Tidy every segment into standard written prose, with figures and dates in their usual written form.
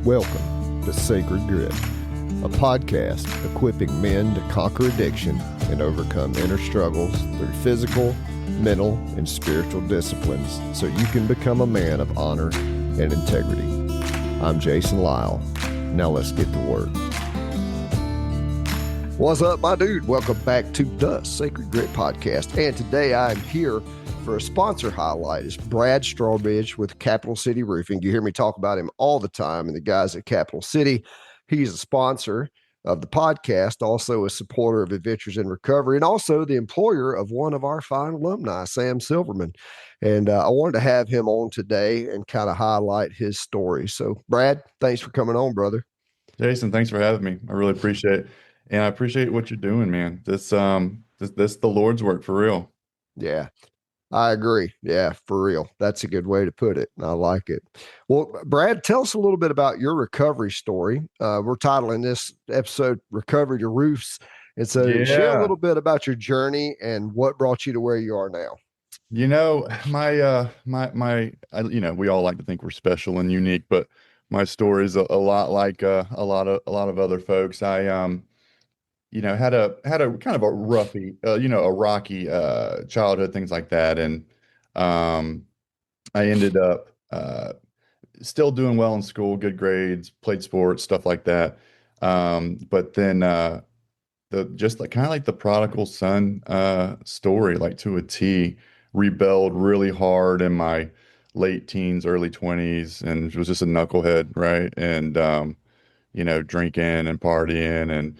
Welcome to Sacred Grit, a podcast equipping men to conquer addiction and overcome inner struggles through physical, mental, and spiritual disciplines so you can become a man of honor and integrity. I'm Jason Lyle. Now let's get to work. What's up, my dude? Welcome back to the Sacred Grit podcast. And today I'm here for a sponsor highlight. It's Brad Strawbridge with Capital City Roofing. You hear me talk about him all the time and the guys at Capital City. He's a sponsor of the podcast, also a supporter of Adventures in Recovery, and also the employer of one of our fine alumni, Sam Silverman. And I wanted to have him on today and kind of highlight his story. So, Brad, thanks for coming on, brother. Jason, thanks for having me. I really appreciate it. And I appreciate what you're doing, man. This the Lord's work for real. Yeah, I agree. Yeah, for real. That's a good way to put it. I like it. Well, Brad, tell us a little bit about your recovery story. We're titling this episode Recovery to Roofs. And so share a little bit about your journey and what brought you to where you are now. You know, we all like to think we're special and unique, but my story is a lot like a lot of other folks. I had a kind of a rocky childhood, things like that. And I ended up still doing well in school, good grades, played sports, stuff like that. But then just like kind of like the prodigal son story, like to a T, rebelled really hard in my late teens, early 20s, and was just a knucklehead, right? And drinking and partying and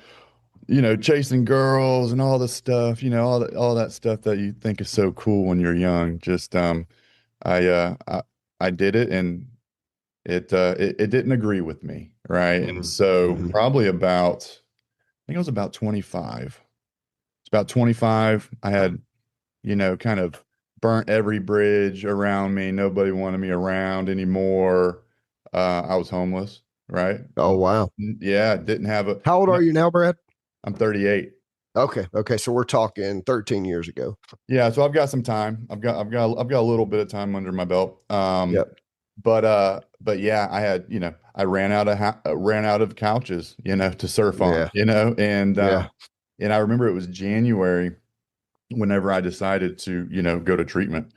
chasing girls and all the stuff, all that stuff that you think is so cool when you're young. Just I did it, and it didn't agree with me, right? And so probably about, I think it was about 25. It's about 25. I had, kind of burnt every bridge around me. Nobody wanted me around anymore. I was homeless, right? Oh, wow. Yeah, didn't have a. How old are you now, Brad? I'm 38. Okay. So we're talking 13 years ago. Yeah, so I've got some time. I've got a little bit of time under my belt. Yep. But yeah, I had, I ran out of couches, to surf on, and I remember it was January whenever I decided to, go to treatment.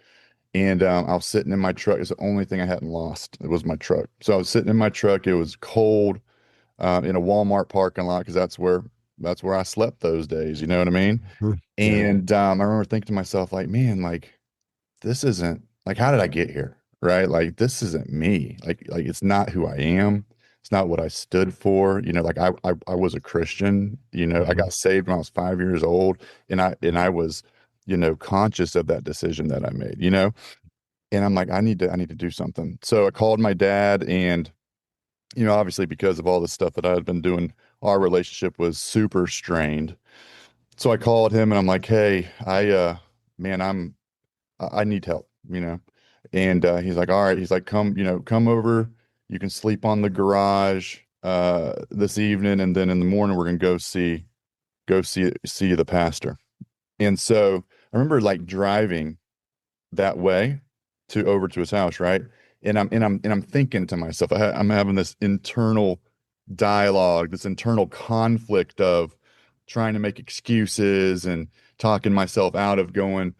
And I was sitting in my truck. It's the only thing I hadn't lost. It was my truck. So I was sitting in my truck. It was cold, in a Walmart parking lot, because that's where I slept those days. You know what I mean? And I remember thinking to myself, like, man, like, this isn't, like, how did I get here? Right? Like, this isn't me. Like it's not who I am. It's not what I stood for. Like I was a Christian. I got saved when I was 5 years old, and I was, conscious of that decision that I made. And I'm like, I need to do something. So I called my dad, and obviously because of all the stuff that I had been doing, our relationship was super strained. So I called him, and I'm like, hey, I need help, And he's like, all right. He's like, come over. You can sleep on the garage this evening, and then in the morning we're gonna go see the pastor. And so I remember like driving that way over to his house, right? And I'm thinking to myself, I'm having this internal dialogue, this internal conflict of trying to make excuses and talking myself out of going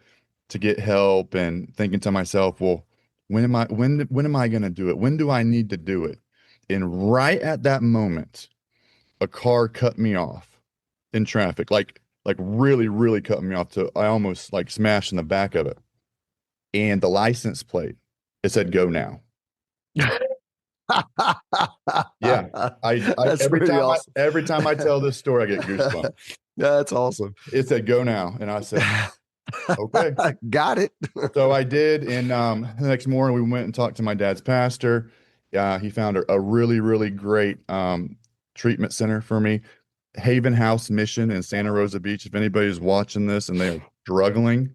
to get help, and thinking to myself, well, when am I going to do it? When do I need to do it? And right at that moment, a car cut me off in traffic, like really, really cut me off, to I almost like smashed in the back of it. And the license plate, it said, "Go now." Yeah. Every time I tell this story, I get goosebumps. That's awesome. It said, "Go now." And I said, okay. Got it. So I did. And the next morning we went and talked to my dad's pastor. He found a really, really great treatment center for me. Haven House Mission in Santa Rosa Beach. If anybody's watching this and they're struggling,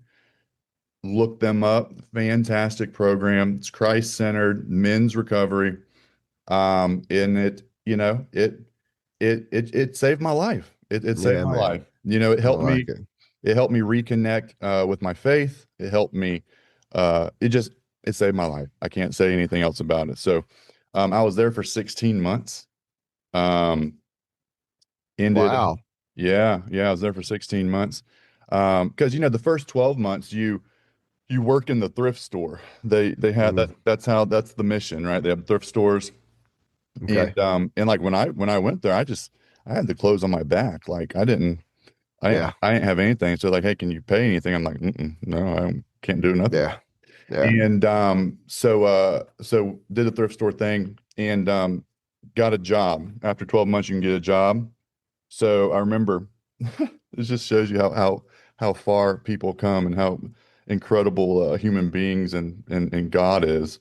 look them up. Fantastic program. It's Christ-centered men's recovery. And it saved my life. It saved my life. It helped me. It helped me reconnect with my faith. It helped me. It saved my life. I can't say anything else about it. So I was there for 16 months. Um, ended up, Wow. yeah, I was there for 16 months. Because the first 12 months you work in the thrift store. They had Mm, that's the mission, right? They have thrift stores. okay. And like when I went there, I had the clothes on my back. Like Yeah. I didn't have anything. So like, hey, can you pay anything? I'm like, no, can't do nothing. Yeah. Yeah. And so did a thrift store thing and got a job. After 12 months, you can get a job. So I remember it just shows you how far people come and how incredible human beings and God is.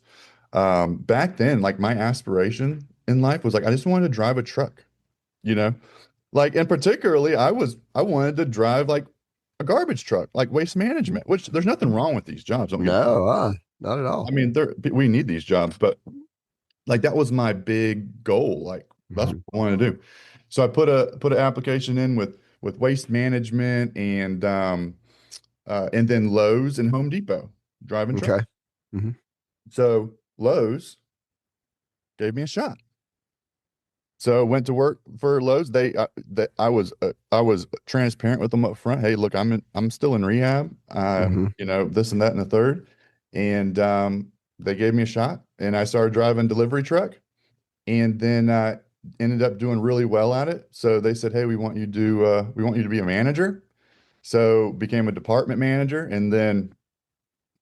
Back then, like my aspiration in life was like I just wanted to drive a truck, you know? Like, and particularly, I wanted to drive like a garbage truck, like waste management, which there's nothing wrong with these jobs. Don't get me wrong. No, not at I all. mean, we need these jobs, but like that was my big goal. Like that's Mhm. what I wanted to do. So I put an application in with waste management and then Lowe's and Home Depot driving truck. Okay. Hmm. So Lowe's gave me a shot. So went to work for Lowe's. I was transparent with them up front. Hey, look, I'm still in rehab. Hmm. This and that and the third, and they gave me a shot, and I started driving delivery truck, and then ended up doing really well at it. So they said, hey, we want you to be a manager. So became a department manager, and then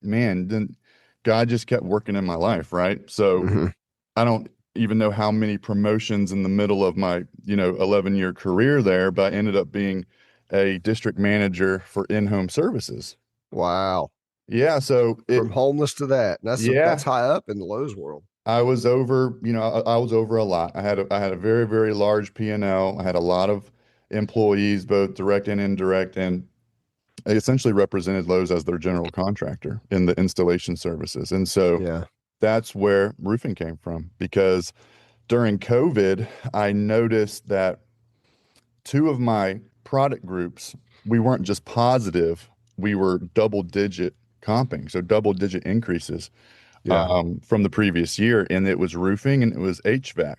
then God just kept working in my life, right? So Hmm. I don't even know how many promotions in the middle of my, 11-year career there, but I ended up being a district manager for in-home services. Wow. Yeah, so From homeless to that. That's yeah, high up in the Lowe's world. I was over, I was over a lot. I had a very, very large P&L. I had a lot of employees, both direct and indirect, and I essentially represented Lowe's as their general contractor in the installation services. And so Yeah. that's where roofing came from because during COVID, I noticed that two of my product groups, we weren't just positive, we were double digit comping, so double digit increases Yeah. from the previous year. And it was roofing and it was HVAC.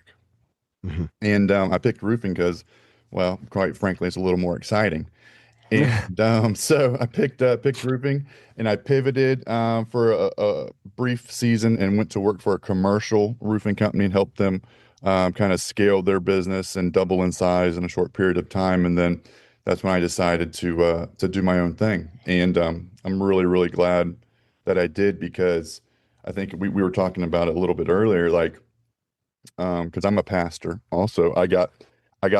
Hmm. And I picked roofing because, well, quite frankly, it's a little more exciting. And so I picked roofing, and I pivoted for a brief season and went to work for a commercial roofing company and helped them kind of scale their business and double in size in a short period of time. And then that's when I decided to do my own thing. And I'm really, really glad that I did because I think we were talking about it a little bit earlier, like because I'm a pastor. Also, I got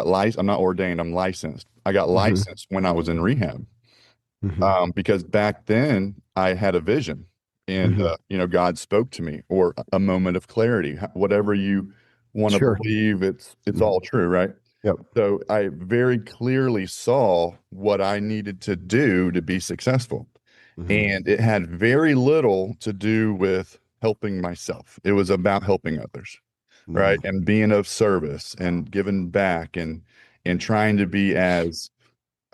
licensed. I'm not ordained. I'm licensed. I got Hmm. licensed when I was in rehab Hmm. because back then I had a vision, and Hmm. God spoke to me, or a moment of clarity. Whatever you want to Sure. believe, it's Hmm. all true, right? Yep. So I very clearly saw what I needed to do to be successful, Hmm. and it had very little to do with helping myself. It was about helping others, right? Hmm. And being of service and giving back and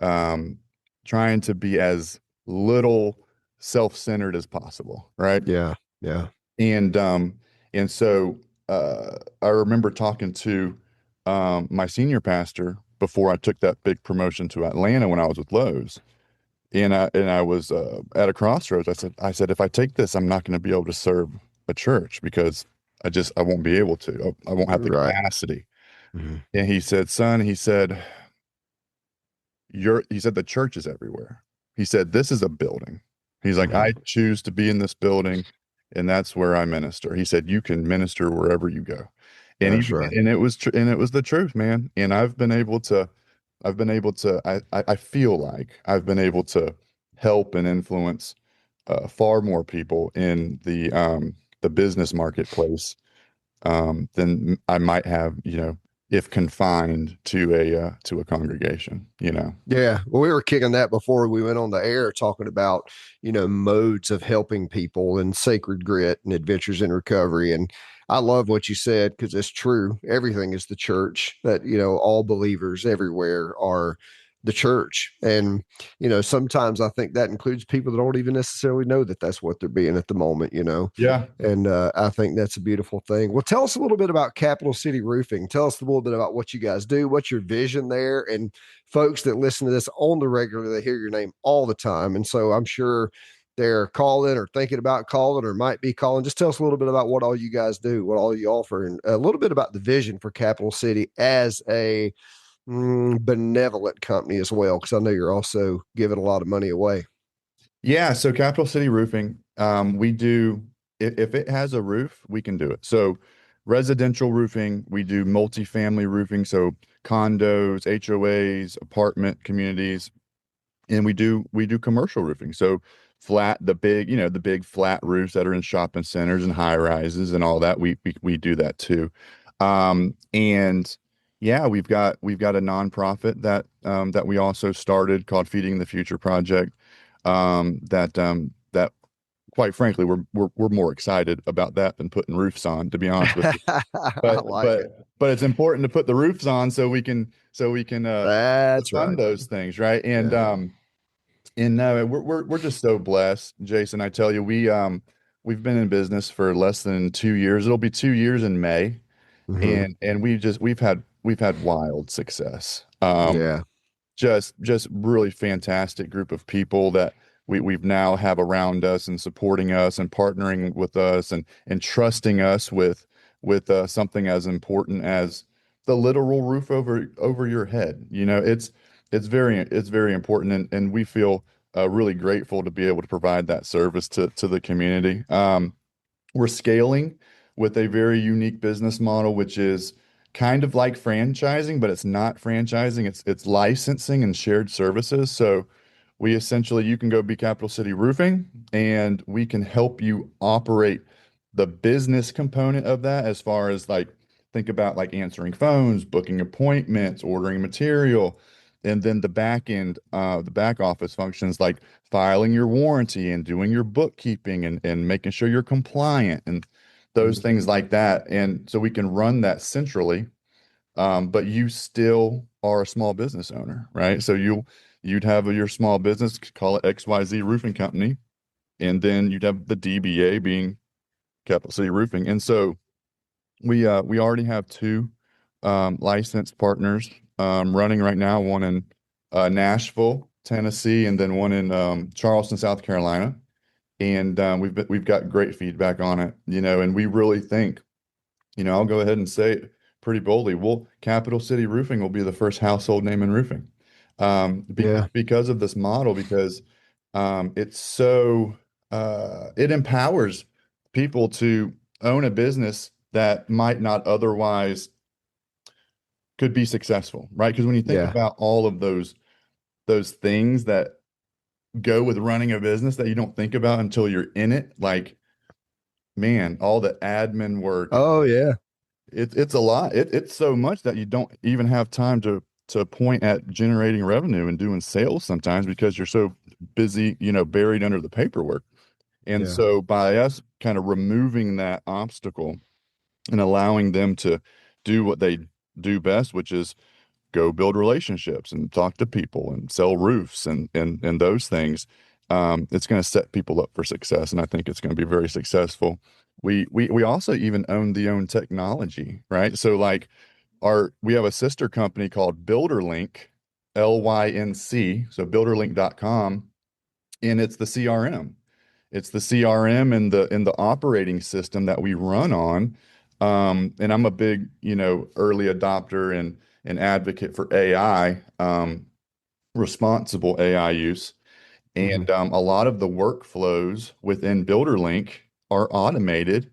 um trying to be as little self-centered as possible, right? Yeah. Yeah. And and so I remember talking to my senior pastor before I took that big promotion to Atlanta when I was with Lowe's. And I was at a crossroads. I said if I take this, I'm not going to be able to serve a church because I won't be able to. I won't have the Right. capacity. Hmm. And he said, son, he said the church is everywhere. He said this is a building. He's like, Hmm. I choose to be in this building, and that's where I minister. He said you can minister wherever you go. That's right. And it was the truth, man. And I've been able to I feel like I've been able to help and influence far more people in the business marketplace than I might have, if confined to a congregation, Yeah. Well, we were kicking that before we went on the air, talking about, modes of helping people and sacred grit and adventures in recovery. And I love what you said because it's true. Everything is the church that, all believers everywhere are the church. And, sometimes I think that includes people that don't even necessarily know that that's what they're being at the moment. Yeah. And I think that's a beautiful thing. Well, tell us a little bit about Capital City Roofing. Tell us a little bit about what you guys do, what's your vision there. And folks that listen to this on the regular, they hear your name all the time. And so I'm sure they're calling or thinking about calling or might be calling. Just tell us a little bit about what all you guys do, what all you offer, and a little bit about the vision for Capital City as a benevolent company as well, because I know you're also giving a lot of money away. Yeah. So Capital City Roofing, we do, if it has a roof, we can do it. So residential roofing, we do multifamily roofing. So condos, HOAs, apartment communities, and we do commercial roofing. So flat, the big flat roofs that are in shopping centers and high rises and all that. We do that too. And yeah, we've got a nonprofit that we also started called Feeding the Future Project. That quite frankly we're more excited about that than putting roofs on, to be honest with you. I But like it. but it's important to put the roofs on so we can That's fund right. those things, right? Yeah. And no, we're just so blessed, Jason. I tell you, we've been in business for less than 2 years. It'll be 2 years in May, Hmm. and we've had wild success. Yeah. Just really fantastic group of people that we've now have around us and supporting us and partnering with us and trusting us with something as important as the literal roof over your head. It's very important, and we feel really grateful to be able to provide that service to the community. We're scaling with a very unique business model, which is kind of like franchising, but it's not franchising. It's licensing and shared services. So we essentially, you can go be Capital City Roofing, and we can help you operate the business component of that, as far as like think about like answering phones, booking appointments, ordering material, and then the back office functions like filing your warranty and doing your bookkeeping and making sure you're compliant and those things like that. And so we can run that centrally, but you still are a small business owner, right? So you'd have your small business, call it XYZ Roofing Company, and then you'd have the DBA being Capital City Roofing. And so we already have two licensed partners running right now, one in Nashville, Tennessee, and then one in Charleston, South Carolina. And we've got great feedback on it, and we really think, I'll go ahead and say it pretty boldly. Capital City Roofing will be the first household name in roofing, Yeah. because of this model, because it empowers people to own a business that might not otherwise could be successful, right? Because when you think Yeah. about all of those things that go with running a business that you don't think about until you're in it, like, man, all the admin work, Oh, yeah. it's a lot. It's so much that you don't even have time to point at generating revenue and doing sales sometimes, because you're so busy, buried under the paperwork. And Yeah. so by us kind of removing that obstacle and allowing them to do what they do best, which is go build relationships and talk to people and sell roofs and those things, it's going to set people up for success. And I think it's going to be very successful. We also even own technology, right? So like we have a sister company called BuilderLink, LYNC, so builderlink.com, and it's the CRM. It's the CRM and the operating system that we run on. And I'm a big, early adopter and advocate for AI, responsible AI use. Hmm. And a lot of the workflows within BuilderLink are automated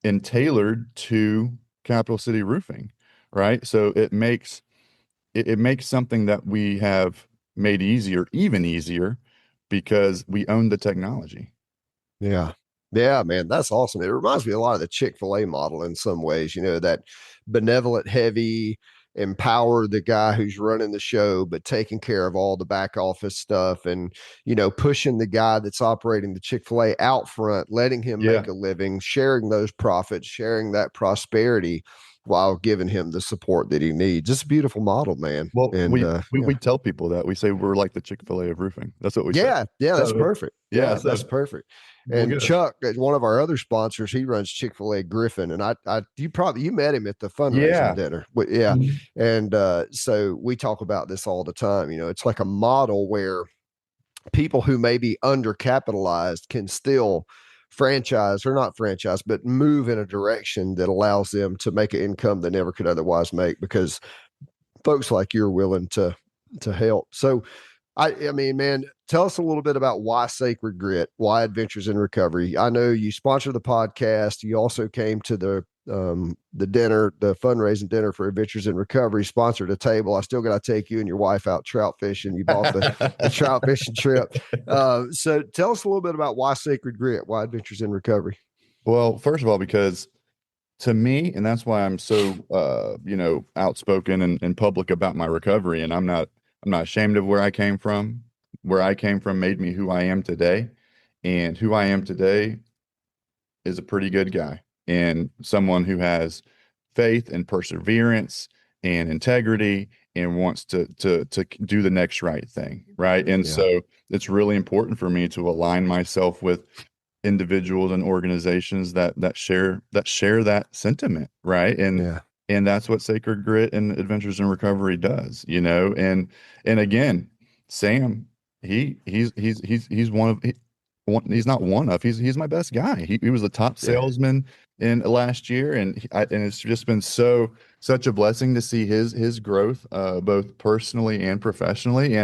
and tailored to Capital City Roofing, right? So it makes something that we have made easier, even easier, because we own the technology. Yeah. Yeah, man, that's awesome. It reminds me a lot of the Chick-fil-A model in some ways, that benevolent, heavy, empower the guy who's running the show, but taking care of all the back office stuff and, pushing the guy that's operating the Chick-fil-A out front, letting him Yeah. make a living, sharing those profits, sharing that prosperity. while giving him the support that he needs. It's a beautiful model, man. Well, And we tell people that we say we're like the Chick-fil-A of roofing. That's what we say. yeah, that's So, perfect. yeah, That's so perfect. we'll And get Chuck, one of our other sponsors, he runs Chick-fil-A Griffin, and you met him at the fundraising yeah. dinner. But yeah, Mhm. and so we talk about this all the time. It's like a model where people who may be undercapitalized can still franchise or not franchise, but move in a direction that allows them to make an income they never could otherwise make because folks like you're willing to help. So I mean, man, tell us a little bit about why Sacred Grit, why Adventures in Recovery. I know you sponsor the podcast. You also came to the dinner, the fundraising dinner for Adventures in Recovery, sponsored a table. I still got to take you and your wife out trout fishing. You bought the trout fishing trip. So tell us a little bit about why Sacred Grit, why Adventures in Recovery. Well, first of all, because to me, and that's why I'm so outspoken and public about my recovery, and I'm not ashamed of where I came from. Where I came from made me who I am today, and who I am today is a pretty good guy and someone who has faith and perseverance and integrity and wants to do the next right thing, right? And Yeah. so it's really important for me to align myself with individuals and organizations that share that sentiment, right? Yeah. And that's what Sacred Grit and Adventures in Recovery does, and again, Sam, he's he's not one of he's my best guy. He was the top Yeah. salesman in last year, and it's just been such a blessing to see his growth, both personally and professionally,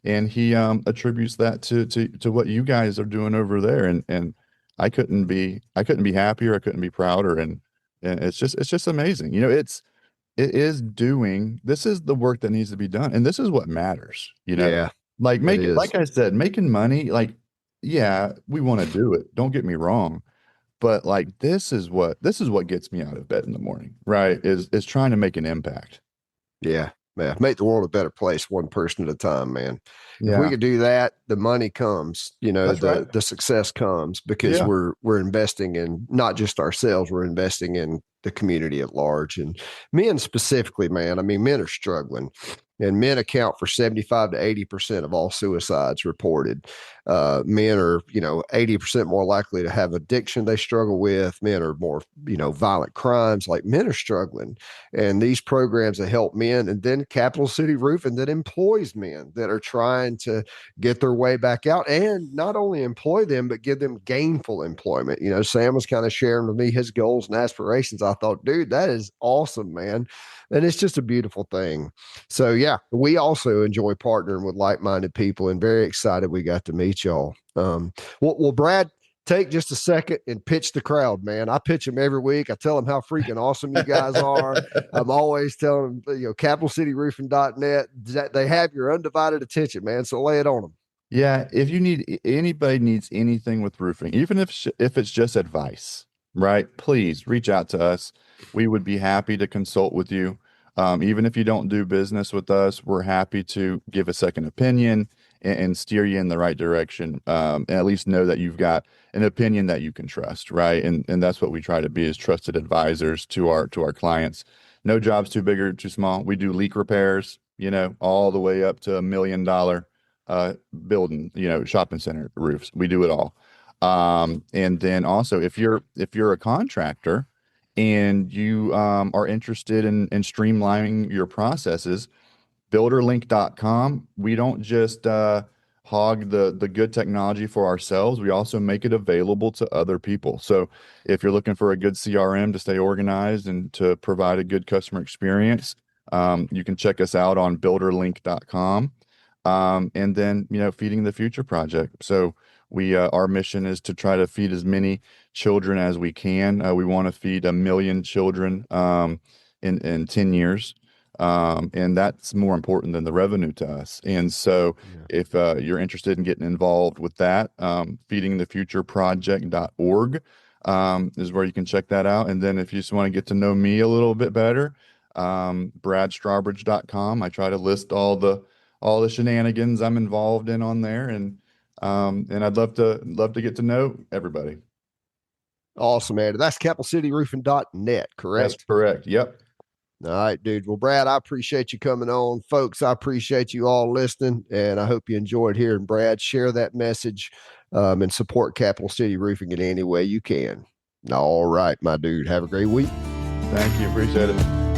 and he attributes that to what you guys are doing over there, and I couldn't be happier. I couldn't be prouder, and it's just amazing. This is the work that needs to be done, and this is what matters. Yeah. Like It make it, is. like I said, making money. Like, yeah, we want to do it. Don't get me wrong, but like this is what gets me out of bed in the morning. Right? Is trying to make an impact. Yeah. Yeah. Make the world a better place one person at a time, man. If we Yeah, could do that, the money comes, that's right. the success comes because Yeah. we're investing in not just ourselves, we're investing in the community at large. And men specifically, man, I mean, men are struggling. And men account for 75 to 80% of all suicides reported. Men are, 80% more likely to have addiction they struggle with. Men are more, violent crimes. Like men are struggling. And these programs that help men, and then Capital City Roofing that employs men that are trying to get their way back out and not only employ them, but give them gainful employment. Sam was kind of sharing with me his goals and aspirations. I thought, dude, that is awesome, man. And it's just a beautiful thing. So, yeah, we also enjoy partnering with like minded people and very excited we got to meet y'all. Well, Brad, take just a second and pitch the crowd, man. I pitch them every week. I tell them how freaking awesome you guys are. I'm always telling them, capitalcityroofing.net, that they have your undivided attention, man. So lay it on them. Yeah, if anybody needs anything with roofing, even if it's just advice, right? Please reach out to us. We would be happy to consult with you. Even if you don't do business with us, we're happy to give a second opinion and steer you in the right direction. And at least know that you've got an opinion that you can trust, right? And that's what we try to be, is trusted advisors to our clients. No job's too big or too small. We do leak repairs, all the way up to $1 million building, shopping center roofs. We do it all. And then also, if you're a contractor and you are interested in streamlining your processes, builderlink.com. We don't just hog the good technology for ourselves. We also make it available to other people. So if you're looking for a good CRM to stay organized and to provide a good customer experience, you can check us out on builderlink.com. And then, Feeding the Future project. So our mission is to try to feed as many children as we can. We want to feed 1 million children in 10 years. And that's more important than the revenue to us. And so Yeah. if you're interested in getting involved with that, feedingthefutureproject.org is where you can check that out. And then if you just want to get to know me a little bit better, bradstrawbridge.com. I try to list all the shenanigans I'm involved in on there, and I'd love to get to know everybody. Awesome, man. That's capitalcityroofing.net, That's correct? correct. Yep. All right, dude. Well, Brad, I appreciate you coming on. Folks, I appreciate you all listening, and I hope you enjoyed hearing Brad share that message and support Capital City Roofing in any way you can. All right, my dude. Have a great week. Thank you. Appreciate it.